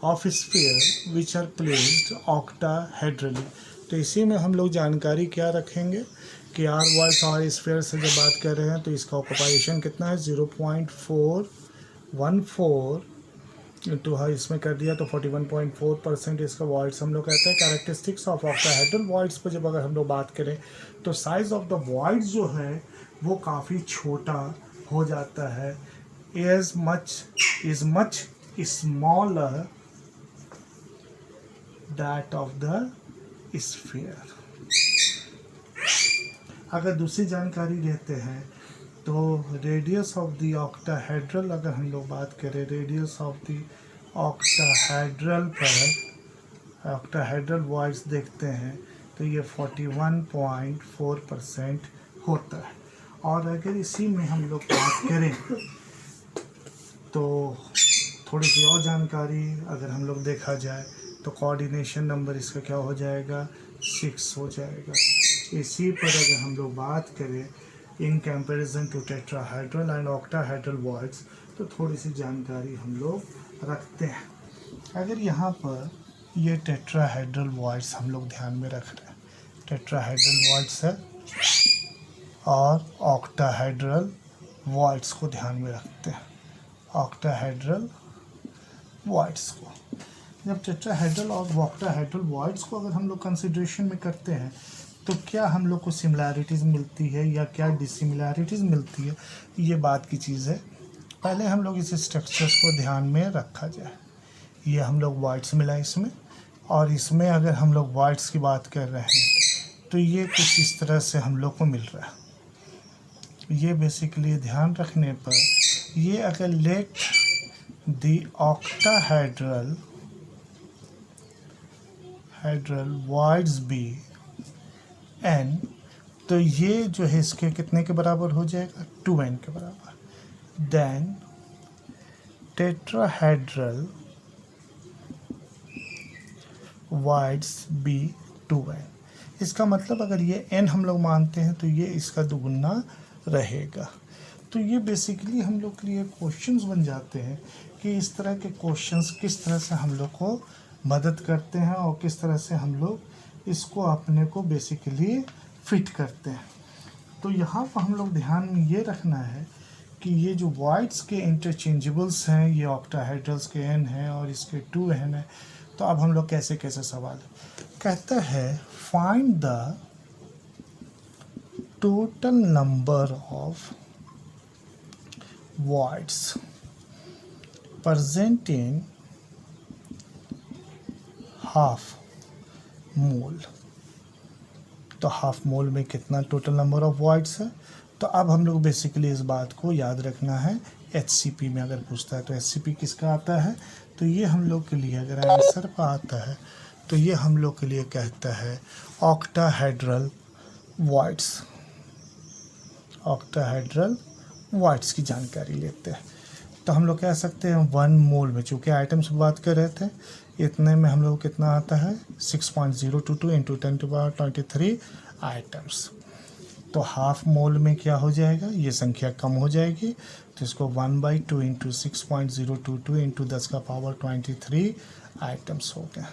Of sphere which are placed octahedrally. तो इसी में हम लोग जानकारी क्या रखेंगे कि आर वॉइस और स्फीयर से जब बात कर रहे हैं तो इसका ऑक्यूपाइजेशन कितना है 0.414 इंटू इसमें कर दिया तो 41.4% इसका वॉइड्स हम लोग कहते हैं। कैरेक्टरिस्टिक्स ऑफ ऑक्टाहेड्रल वॉइड्स पर जब अगर हम लोग बात करें तो साइज ऑफ द वॉइड्स जो है वो काफ़ी छोटा हो जाता है, is much smaller that of the sphere. अगर दूसरी जानकारी लेते हैं तो रेडियस ऑफ द ऑक्टाहेड्रल, अगर हम लोग बात करें रेडियस ऑफ द ऑक्टाहेड्रल पर ऑक्टाहेड्रल वॉइड्स देखते हैं तो ये 41.4% होता है। और अगर इसी में हम लोग बात करें तो थोड़ी सी और जानकारी अगर हम लोग देखा जाए तो कोऑर्डिनेशन नंबर इसका क्या हो जाएगा 6 हो जाएगा। इसी पर अगर हम लोग बात करें in comparison to tetrahedral and octahedral voids तो थोड़ी सी जानकारी हम लोग रखते हैं। अगर यहाँ पर ये टेट्राहेड्रल वॉइड्स हम लोग ध्यान में रख रहे हैं, टेट्राहेड्रल वॉइड्स है और ऑक्टाहेड्रल वॉइड्स को ध्यान में रखते हैं। ऑक्टाहेड्रल वॉइड्स को जब टेट्राहेड्रल और ऑक्टाहेड्रल वॉइड्स को अगर हम लोग कंसिडरेशन में करते हैं तो क्या हम लोग को सिमिलैरिटीज़ मिलती है या क्या डिसिमिलैरिटीज़ मिलती है, ये बात की चीज़ है। पहले हम लोग इस स्ट्रक्चर्स को ध्यान में रखा जाए। ये हम लोग वॉइड्स मिला इसमें, और इसमें अगर हम लोग वॉइड्स की बात कर रहे हैं तो ये कुछ इस तरह से हम लोग को मिल रहा है। ये बेसिकली ध्यान रखने पर ये अगर let the octahedral voids be n, तो ये जो है इसके कितने के बराबर हो जाएगा 2n के बराबर। Then tetrahedral voids B 2n, इसका मतलब अगर ये n हम लोग मानते हैं तो ये इसका दुगुना रहेगा। तो ये बेसिकली हम लोग के लिए क्वेश्चंस बन जाते हैं कि इस तरह के क्वेश्चंस किस तरह से हम लोग को मदद करते हैं और किस तरह से हम लोग इसको अपने को बेसिकली फिट करते हैं। तो यहाँ पर हम लोग ध्यान में ये रखना है कि ये जो वॉइड्स के इंटरचेंजेबल्स हैं, ये ऑक्टाहेड्रल्स के n हैं और इसके 2n है। तो अब हम लोग कैसे कैसे सवाल कहता है find the total number of voids present in half mole. तो हाफ मोल में कितना टोटल नंबर ऑफ वॉइड्स है। तो अब हम लोग बेसिकली इस बात को याद रखना है। HCP में अगर पूछता है तो HCP किसका आता है, तो ये हम लोग के लिए अगर आंसर पर आता है तो ये हम लोग के लिए कहता है ऑक्टाहेड्रल वॉइड्स। ऑक्टाहेड्रल वॉइड्स की जानकारी लेते हैं तो हम लोग कह सकते हैं 1 मोल में, चूँकि आइटम्स बात कर रहे थे, इतने में हम लोग कितना आता है 6.022 इंटू 10⁻23 आइटम्स। तो हाफ मोल में क्या हो जाएगा, ये संख्या कम हो जाएगी तो इसको 1/2 इंटू 6.022 इंटू 10⁻23 आइटम्स हो गया।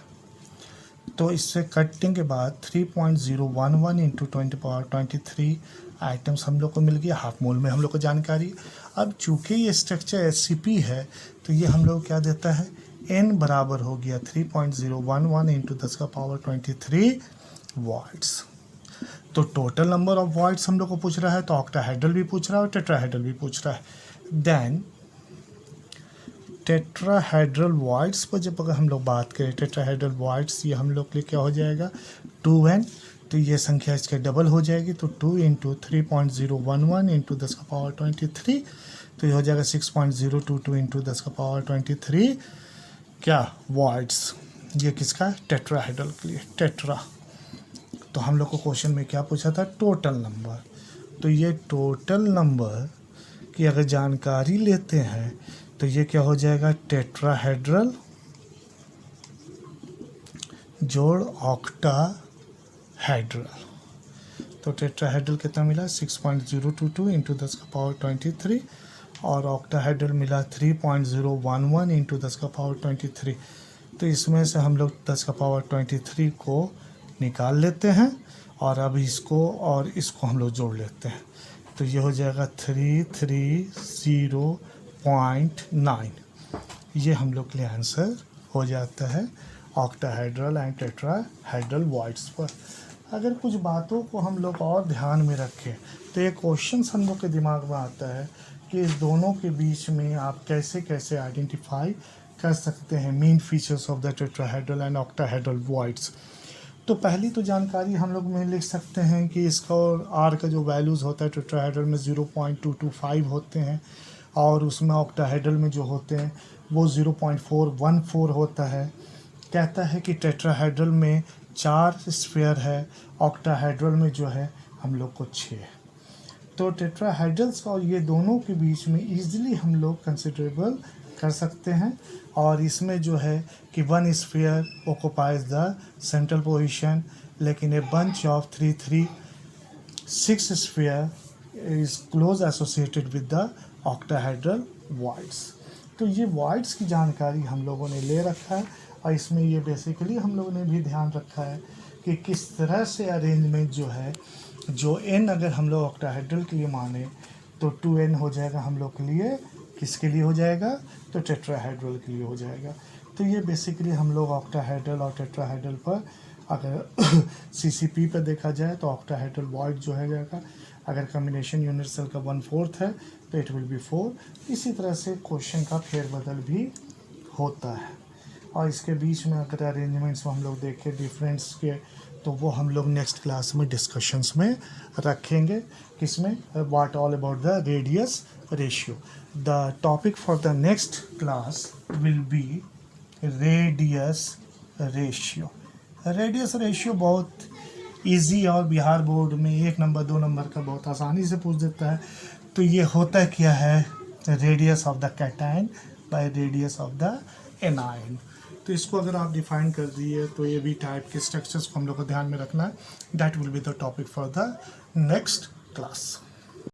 तो इससे कटिंग के बाद 3.011 इंटू 10⁻23 आइटम्स हम लोग को मिल गया। हाफ मोल में हम लोग को जानकारी। अब चूँकि ये स्ट्रक्चर SCP है तो ये हम लोग क्या देता है n बराबर हो गया 3.011 इंटू 10⁻23 वॉइड्स। तो टोटल नंबर ऑफ वॉइड्स हम लोग को पूछ रहा है, तो ऑक्टाहेड्रल भी पूछ रहा है और टेट्राहेड्रल भी पूछ रहा है। देन टेट्राहेड्रल वॉइड्स पर जब अगर हम लोग बात करें, टेट्राहेड्रल वॉइड्स ये हम लोग के लिए क्या हो जाएगा 2n, तो ये संख्या इसके डबल हो जाएगी। तो 2 इंटू 3.011 इंटू 10⁻23, तो ये हो जाएगा 6.022 इंटू 10⁻23 क्या वॉइड्स। ये किसका है, टेट्राहेड्रल के लिए, टेट्रा। तो हम लोग को क्वेश्चन में क्या पूछा था, टोटल नंबर। तो ये टोटल नंबर की अगर जानकारी लेते हैं तो ये क्या हो जाएगा टेट्राहेड्रल जोड़ ऑक्टाहेड्रल। तो टेट्राहेड्रल कितना मिला 6.022 इंटू 10⁻23 और ऑक्टाहेड्रल मिला 3.011 इंटू 10⁻23। तो इसमें से हम लोग 10⁻23 को निकाल लेते हैं और अब इसको और इसको हम लोग जोड़ लेते हैं। तो ये हो जाएगा 330.9। ये हम लोग के लिए आंसर हो जाता है ऑक्टाहेड्रल एंड टेट्राहेड्रल वॉइड्स पर। अगर कुछ बातों को हम लोग और ध्यान में रखें तो ये क्वेश्चन हम लोग के दिमाग में आता है कि इस दोनों के बीच में आप कैसे कैसे आइडेंटिफाई कर सकते हैं main features of the tetrahedral and octahedral voids. तो पहली तो जानकारी हम लोग में लिख सकते हैं कि इसका और आर का जो वैल्यूज़ होता है टेट्राहेड्रल में 0.225 होते हैं और उसमें ऑक्टाहेड्रल में जो होते हैं वो 0.414 होता है। कहता है कि टेट्राहेड्रल में 4 स्फीयर है, ऑक्टाहेड्रल में जो है हम लोग को 6। तो टेट्राहेड्रल्स और ये दोनों के बीच में ईजिली हम लोग कंसिडरेबल कर सकते हैं। और इसमें जो है कि 1 sphere occupies the central position, लेकिन a bunch of 6 sphere is close associated with the octahedral voids. तो ये वॉइड्स की जानकारी हम लोगों ने ले रखा है और इसमें ये बेसिकली हम लोगों ने भी ध्यान रखा है कि किस तरह से अरेंजमेंट जो है, जो n अगर हम लोग ऑक्टाहेड्रल के लिए माने तो 2n हो जाएगा हम लोग के लिए, किसके लिए हो जाएगा, तो टेट्राहेड्रल के लिए हो जाएगा। तो ये बेसिकली हम लोग ऑक्टाहेड्रल और टेट्राहेड्रल पर अगर CCP पर देखा जाए तो ऑक्टाहेड्रल वॉइड जो है जाएगा, अगर कॉम्बिनेशन यूनिवर्सल का 1/4 है तो इट विल बी 4। इसी तरह से क्वेश्चन का फेरबदल भी होता है। और इसके बीच में अगर अरेंजमेंट्स में हम लोग देखें डिफरेंस के तो वो हम लोग नेक्स्ट क्लास में डिस्कशंस में रखेंगे। किसमें, what all about the radius ratio. The topic for the next class will be radius ratio. Radius ratio बहुत इजी और बिहार बोर्ड में 1 नंबर 2 नंबर का बहुत आसानी से पूछ देता है। तो ये होता क्या है, radius of the cation by radius of the anion. तो इसको अगर आप डिफाइन कर दिए तो ये भी टाइप के स्ट्रक्चर्स को हम लोग को ध्यान में रखना है। That will be the topic for the next class.